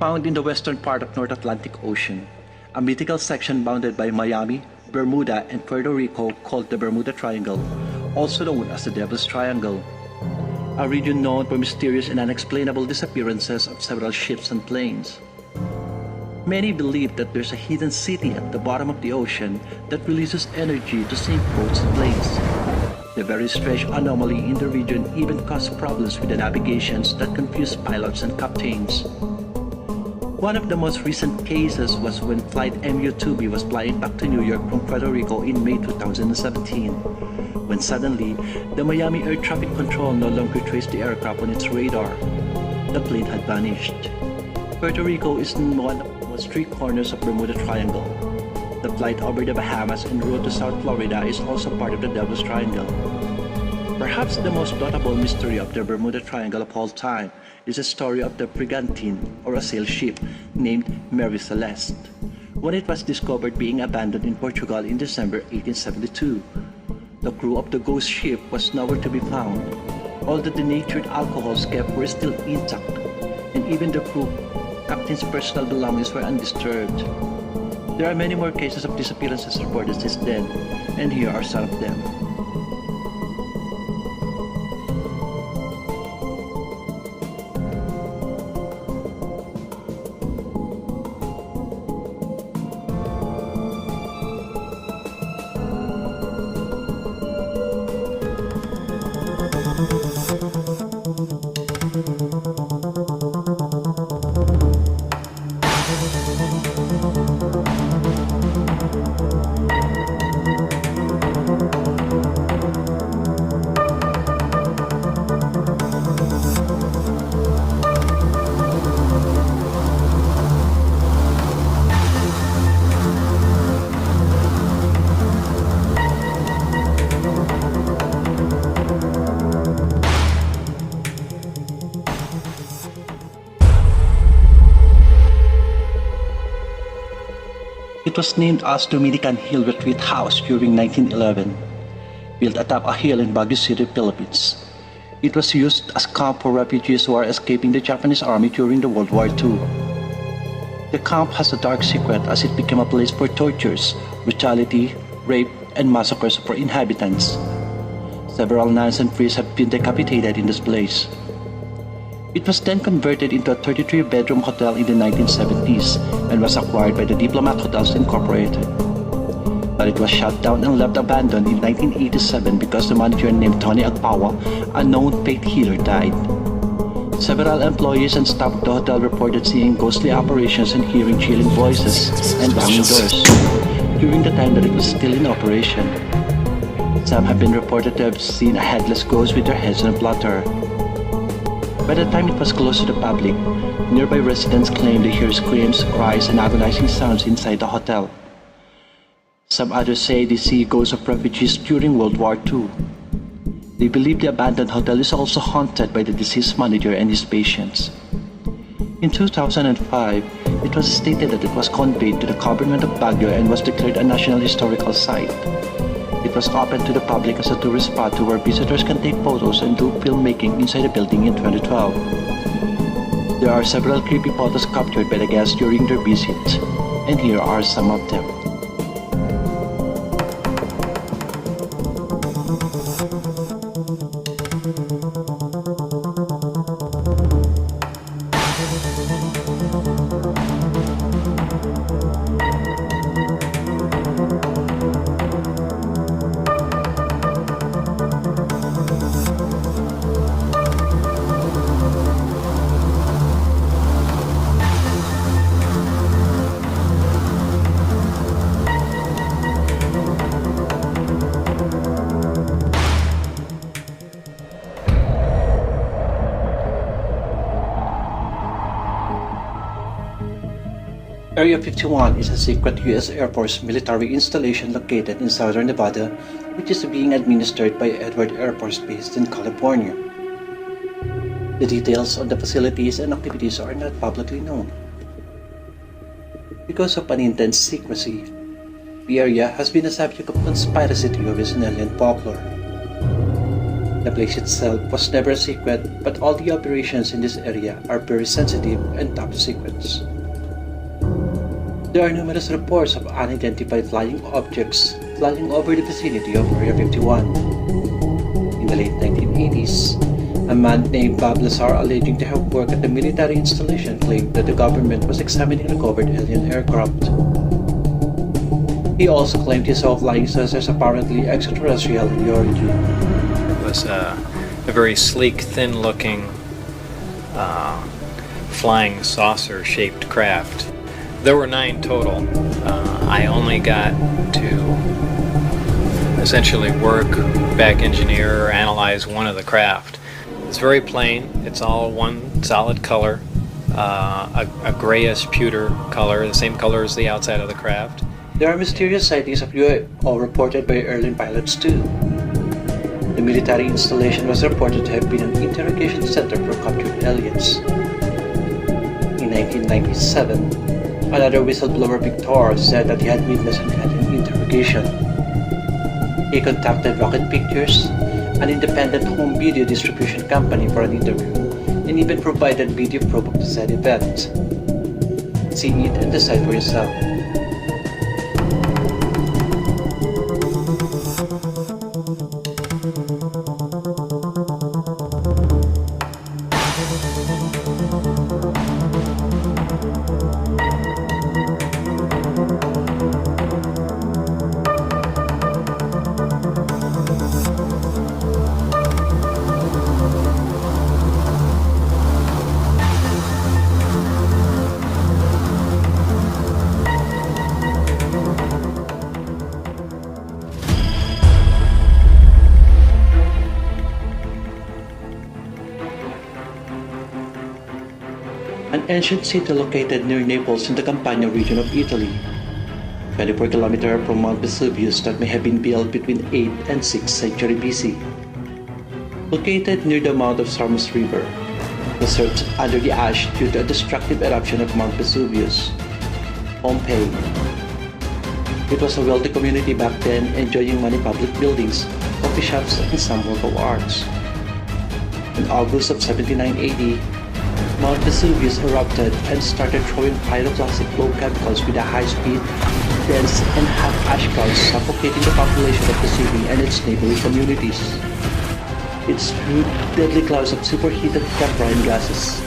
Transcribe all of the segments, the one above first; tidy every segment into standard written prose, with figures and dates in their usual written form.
Found in the western part of North Atlantic Ocean, a mythical section bounded by Miami, Bermuda, and Puerto Rico called the Bermuda Triangle, also known as the Devil's Triangle. A region known for mysterious and unexplainable disappearances of several ships and planes. Many believe that there's a hidden city at the bottom of the ocean that releases energy to sink boats and planes. The very strange anomaly in the region even caused problems with the navigations that confused pilots and captains. One of the most recent cases was when Flight MU-2B was flying back to New York from Puerto Rico in May 2017, when suddenly, the Miami Air Traffic Control no longer traced the aircraft on its radar. The plane had vanished. Puerto Rico is in one of the most three corners of Bermuda Triangle. The flight over the Bahamas en route to South Florida is also part of the Devil's Triangle. Perhaps the most notable mystery of the Bermuda Triangle of all time is the story of the brigantine, or a sail ship, named Mary Celeste, when it was discovered being abandoned in Portugal in December 1872. The crew of the ghost ship was nowhere to be found. All the denatured alcohols kept were still intact, and even the crew captain's personal belongings were undisturbed. There are many more cases of disappearances reported since then, and here are some of them. It was named as Dominican Hill Retreat House during 1911, built atop a hill in Baguio City, Philippines. It was used as camp for refugees who are escaping the Japanese army during the World War II. The camp has a dark secret as it became a place for tortures, brutality, rape, and massacres for inhabitants. Several nuns and priests have been decapitated in this place. It was then converted into a 33-bedroom hotel in the 1970s and was acquired by the Diplomat Hotels Incorporated. But it was shut down and left abandoned in 1987 because the manager named Tony Agpawa, a known faith healer, died. Several employees and staff of the hotel reported seeing ghostly apparitions and hearing chilling voices and banging doors during the time that it was still in operation. Some have been reported to have seen a headless ghost with their heads on a platter. By the time it was closed to the public, nearby residents claimed they hear screams, cries, and agonizing sounds inside the hotel. Some others say they see ghosts of refugees during World War II. They believe the abandoned hotel is also haunted by the deceased manager and his patients. In 2005, it was stated that it was conveyed to the government of Baguio and was declared a National Historical Site. It was open to the public as a tourist spot where visitors can take photos and do filmmaking inside the building in 2012. There are several creepy photos captured by the guests during their visit, and here are some of them. Area 51 is a secret U.S. Air Force military installation located in southern Nevada, which is being administered by Edward Air Force Base in California. The details on the facilities and activities are not publicly known. Because of an intense secrecy, the area has been a subject of conspiracy theories and alien folklore. The place itself was never a secret, but all the operations in this area are very sensitive and top secrets. There are numerous reports of unidentified flying objects flying over the vicinity of Area 51. In the late 1980s, a man named Bob Lazar, alleging to have worked at the military installation, claimed that the government was examining recovered alien aircraft. He also claimed he saw flying saucers apparently extraterrestrial in origin. It was a very sleek, thin-looking flying saucer-shaped craft. There were 9 total. I only got to essentially work, back engineer, or analyze one of the craft. It's very plain. It's all one solid color, a grayish pewter color, the same color as the outside of the craft. There are mysterious sightings of UFO reported by airline pilots too. The military installation was reported to have been an interrogation center for captured aliens. In 1997, another whistleblower, Victor, said that he had witnessed an alien interrogation. He contacted Rocket Pictures, an independent home video distribution company, for an interview, and even provided video proof of the said event. See it and decide for yourself. An ancient city located near Naples in the Campania region of Italy, 24 kilometers from Mount Vesuvius, that may have been built between 8th and 6th century BC. Located near the mouth of Sarmus River, preserved under the ash due to a destructive eruption of Mount Vesuvius, Pompeii. It was a wealthy community back then, enjoying many public buildings, coffee shops, and some work of arts. In August of 79 AD, Mount Vesuvius erupted and started throwing pyroclastic flow chemicals with a high speed, dense, and hot ash clouds, suffocating the population of the city and its neighboring communities. It spewed deadly clouds of superheated temperine gases.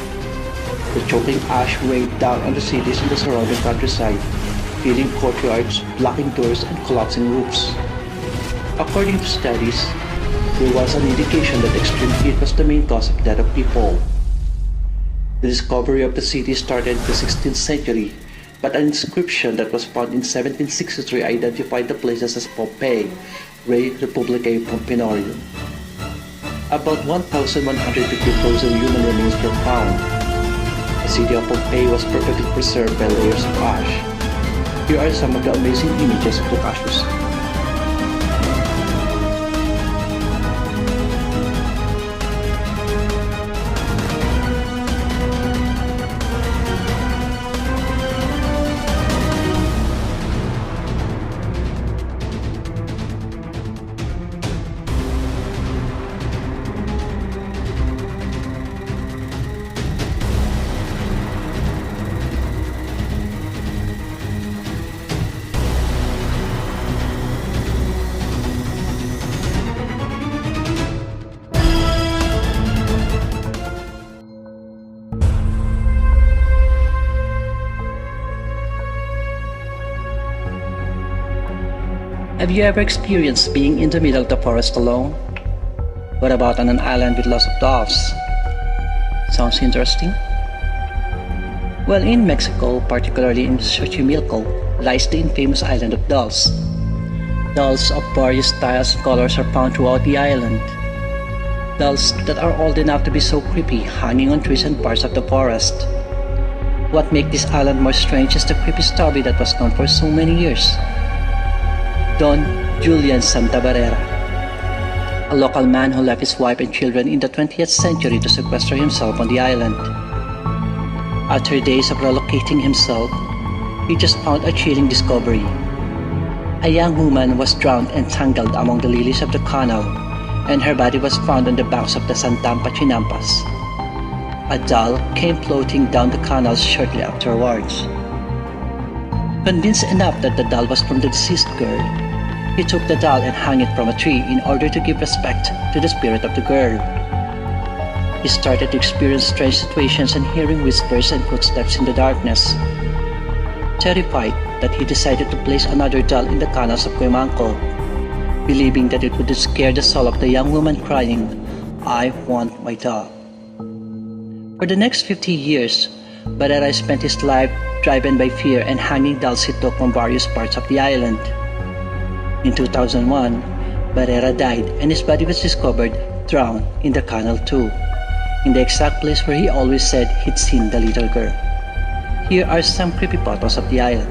The choking ash rained down on the cities and the surrounding countryside, filling courtyards, blocking doors, and collapsing roofs. According to studies, there was an indication that extreme heat was the main cause of death of people. The discovery of the city started in the 16th century, but an inscription that was found in 1763 identified the places as Pompeii, Re Republicae Pompenorium. About 1,150 frozen human remains were found. The city of Pompeii was perfectly preserved by layers of ash. Here are some of the amazing images of the ashes. Have you ever experienced being in the middle of the forest alone? What about on an island with lots of doves? Sounds interesting? Well, in Mexico, particularly in Xochimilco, lies the infamous island of dolls. Dolls of various styles and colors are found throughout the island. Dolls that are old enough to be so creepy, hanging on trees and parts of the forest. What makes this island more strange is the creepy story that was known for so many years. Don Julian Santabarrera, a local man who left his wife and children in the 20th century to sequester himself on the island. After days of relocating himself, he just found a chilling discovery. A young woman was drowned and tangled among the lilies of the canal, and her body was found on the banks of the Santampa Chinampas. A doll came floating down the canal shortly afterwards. Convinced enough that the doll was from the deceased girl, he took the doll and hung it from a tree in order to give respect to the spirit of the girl. He started to experience strange situations and hearing whispers and footsteps in the darkness. Terrified that he decided to place another doll in the canals of Cuemanco, believing that it would scare the soul of the young woman crying, "I want my doll." For the next 50 years, Barrera spent his life driven by fear and hanging dolls he took from various parts of the island. In 2001, Barrera died and his body was discovered drowned in the canal too, in the exact place where he always said he'd seen the little girl. Here are some creepy photos of the island.